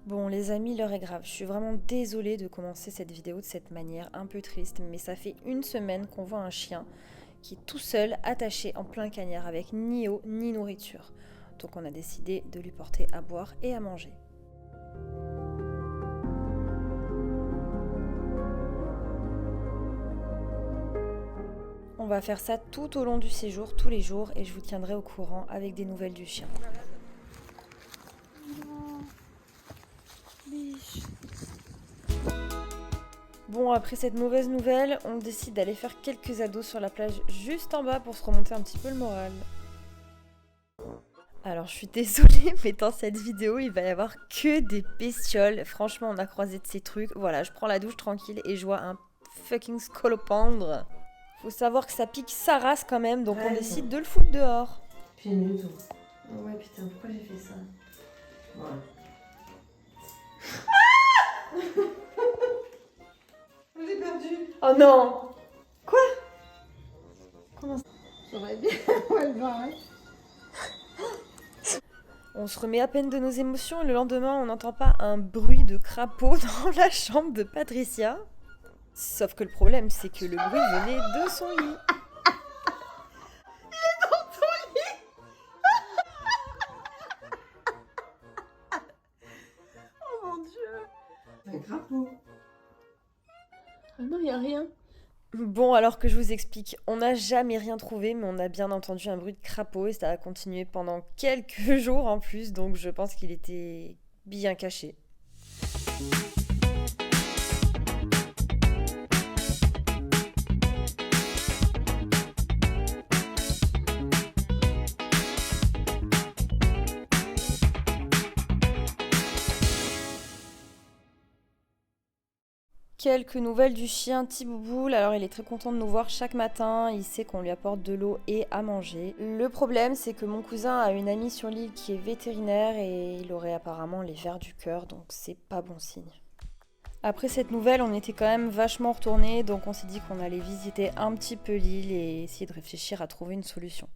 Bon les amis, l'heure est grave. Je suis vraiment désolée de commencer cette vidéo de cette manière un peu triste, mais ça fait une semaine qu'on voit un chien qui est tout seul, attaché en plein cagnard avec ni eau ni nourriture. Donc on a décidé de lui porter à boire et à manger. On va faire ça tout au long du séjour, tous les jours, et je vous tiendrai au courant avec des nouvelles du chien. Bon, après cette mauvaise nouvelle, on décide d'aller faire quelques ados sur la plage juste en bas pour se remonter un petit peu le moral. Alors je suis désolée, mais dans cette vidéo, il va y avoir que des bestioles. Franchement, on a croisé de ces trucs. Voilà, je prends la douche tranquille et je vois un fucking scolopendre. Faut savoir que ça pique sa race quand même, donc on décide de le foutre dehors. Puis nul tout. Oh ouais, putain, pourquoi j'ai fait ça? Voilà. J'ai perdu. Oh non! Quoi? Comment ça? Ça va bien. Ouais, elle va, ouais. On se remet à peine de nos émotions et le lendemain, on n'entend pas un bruit de crapaud dans la chambre de Patricia. Sauf que le problème, c'est que le bruit venait de son lit. Oh mon dieu. Un crapaud. Ah non, y a rien. Bon, alors que je vous explique, on n'a jamais rien trouvé, mais on a bien entendu un bruit de crapaud et ça a continué pendant quelques jours en plus, donc je pense qu'il était bien caché. Quelques nouvelles du chien Tibouboule. Alors il est très content de nous voir chaque matin, il sait qu'on lui apporte de l'eau et à manger. Le problème c'est que mon cousin a une amie sur l'île qui est vétérinaire et il aurait apparemment les vers du cœur, donc c'est pas bon signe. Après cette nouvelle, on était quand même vachement retournés, donc on s'est dit qu'on allait visiter un petit peu l'île et essayer de réfléchir à trouver une solution.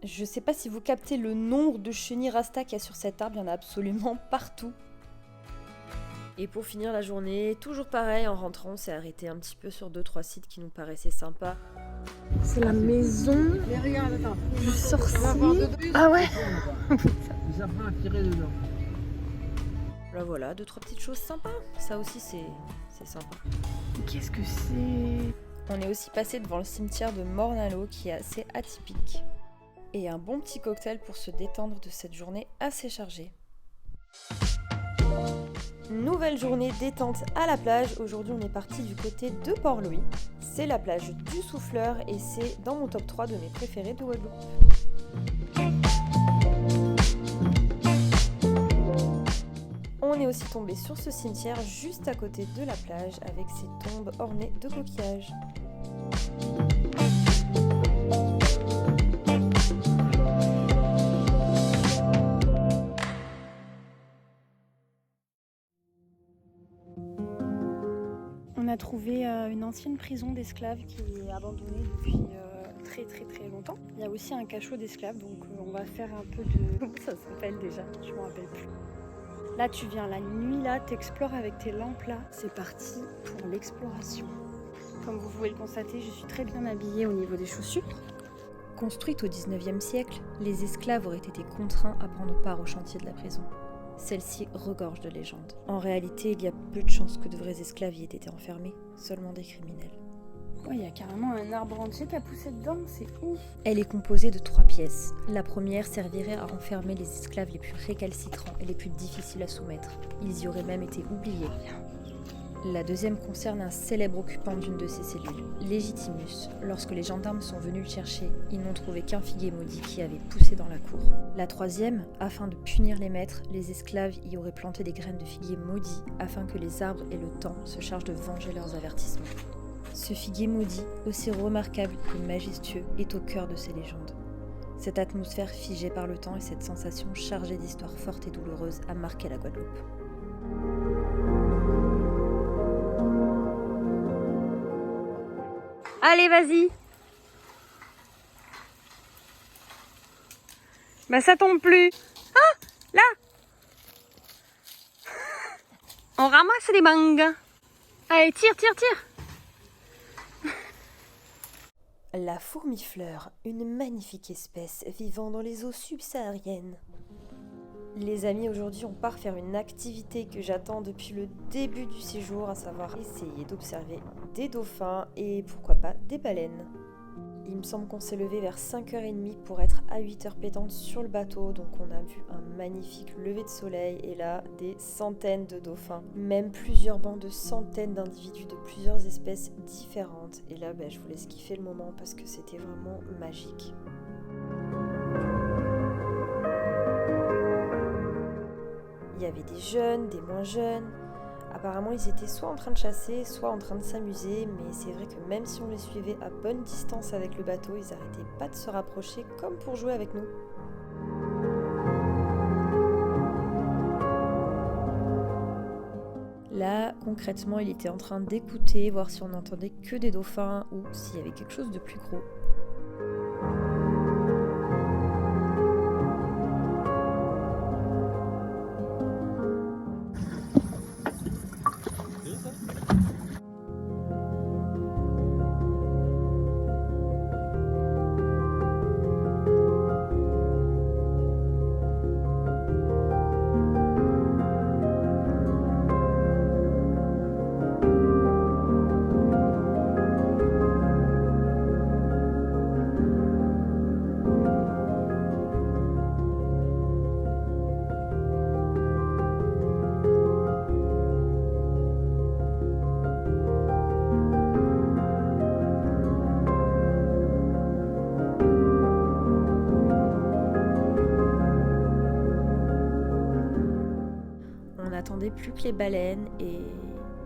Je sais pas si vous captez le nombre de chenilles rasta qu'il y a sur cet arbre, il y en a absolument partout. Et pour finir la journée, toujours pareil, en rentrant, on s'est arrêté un petit peu sur 2-3 sites qui nous paraissaient sympas. C'est la maison du sorcier. Ah ouais. Les apprends à tirer dedans. Là voilà, 2-3 petites choses sympas. Ça aussi c'est sympa. Qu'est-ce que c'est? On est aussi passé devant le cimetière de Mornalo qui est assez atypique. Et un bon petit cocktail pour se détendre de cette journée assez chargée. Nouvelle journée détente à la plage. Aujourd'hui on est parti du côté de Port-Louis. C'est la plage du Souffleur et c'est dans mon top 3 de mes préférés de Guadeloupe. On est aussi tombé sur ce cimetière juste à côté de la plage avec ses tombes ornées de coquillages. On a trouvé une ancienne prison d'esclaves qui est abandonnée depuis très longtemps. Il y a aussi un cachot d'esclaves, donc on va faire un peu de... Comment ça s'appelle déjà? Je me rappelle plus. Là tu viens la nuit, là t'explores avec tes lampes là. C'est parti pour l'exploration. Comme vous pouvez le constater, je suis très bien habillée au niveau des chaussures. Construite au 19e siècle, les esclaves auraient été contraints à prendre part au chantier de la prison. Celle-ci regorge de légendes. En réalité, il y a peu de chances que de vrais esclaves y aient été enfermés, seulement des criminels. Ouais, il y a carrément un arbre entier qui a poussé dedans, c'est ouf. Elle est composée de 3 pièces. La première servirait à renfermer les esclaves les plus récalcitrants et les plus difficiles à soumettre. Ils y auraient même été oubliés. La deuxième concerne un célèbre occupant d'une de ces cellules, Légitimus. Lorsque les gendarmes sont venus le chercher, ils n'ont trouvé qu'un figuier maudit qui avait poussé dans la cour. La troisième, afin de punir les maîtres, les esclaves y auraient planté des graines de figuier maudits afin que les arbres et le temps se chargent de venger leurs avertissements. Ce figuier maudit, aussi remarquable que majestueux, est au cœur de ces légendes. Cette atmosphère figée par le temps et cette sensation chargée d'histoires fortes et douloureuses a marqué la Guadeloupe. Allez, vas-y! Bah ça tombe plus. Ah, là. On ramasse les mangues. Allez, tire, tire, tire. La fourmifleur, une magnifique espèce vivant dans les eaux subsahariennes. Les amis, aujourd'hui on part faire une activité que j'attends depuis le début du séjour, à savoir essayer d'observer des dauphins et pourquoi pas des baleines. Il me semble qu'on s'est levé vers 5h30 pour être à 8h pétantes sur le bateau, donc on a vu un magnifique lever de soleil et là des centaines de dauphins, même plusieurs bancs de centaines d'individus de plusieurs espèces différentes. Et là je vous laisse kiffer le moment parce que c'était vraiment magique. Il y avait des jeunes, des moins jeunes. Apparemment, ils étaient soit en train de chasser, soit en train de s'amuser, mais c'est vrai que même si on les suivait à bonne distance avec le bateau, ils n'arrêtaient pas de se rapprocher comme pour jouer avec nous. Là, concrètement, il était en train d'écouter, voir si on n'entendait que des dauphins ou s'il y avait quelque chose de plus gros. On n'attendait plus que les baleines et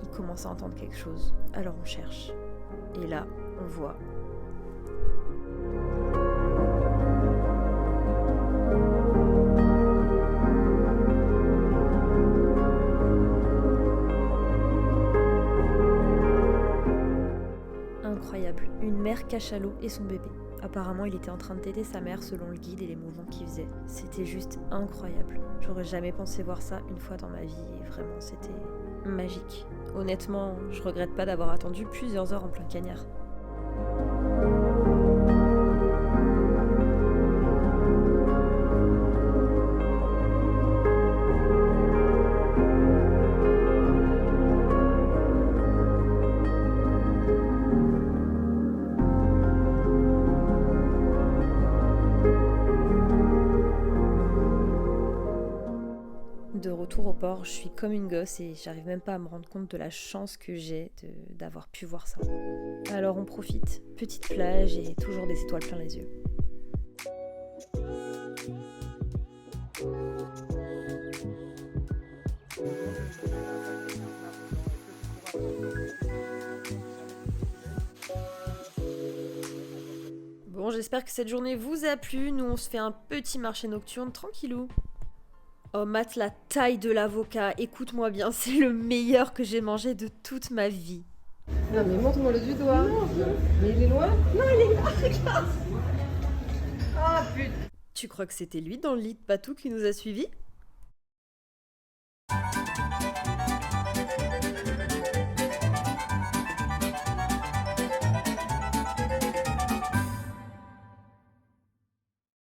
il commence à entendre quelque chose. Alors on cherche. Et là, on voit. Incroyable. Une mère cachalot et son bébé. Apparemment, il était en train de téter sa mère selon le guide et les mouvements qu'il faisait. C'était juste incroyable. J'aurais jamais pensé voir ça une fois dans ma vie et vraiment, c'était magique. Honnêtement, je regrette pas d'avoir attendu plusieurs heures en plein cagnard. De retour au port, je suis comme une gosse et j'arrive même pas à me rendre compte de la chance que j'ai d'avoir pu voir ça. Alors on profite, petite plage et toujours des étoiles plein les yeux. Bon, j'espère que cette journée vous a plu. Nous, on se fait un petit marché nocturne tranquillou. Oh Matt, la taille de l'avocat, écoute-moi bien, c'est le meilleur que j'ai mangé de toute ma vie. Non mais montre-moi le du doigt. Mais il est loin? Non, il est là, regarde. Ah putain. Tu crois que c'était lui dans le lit de Patou qui nous a suivis ?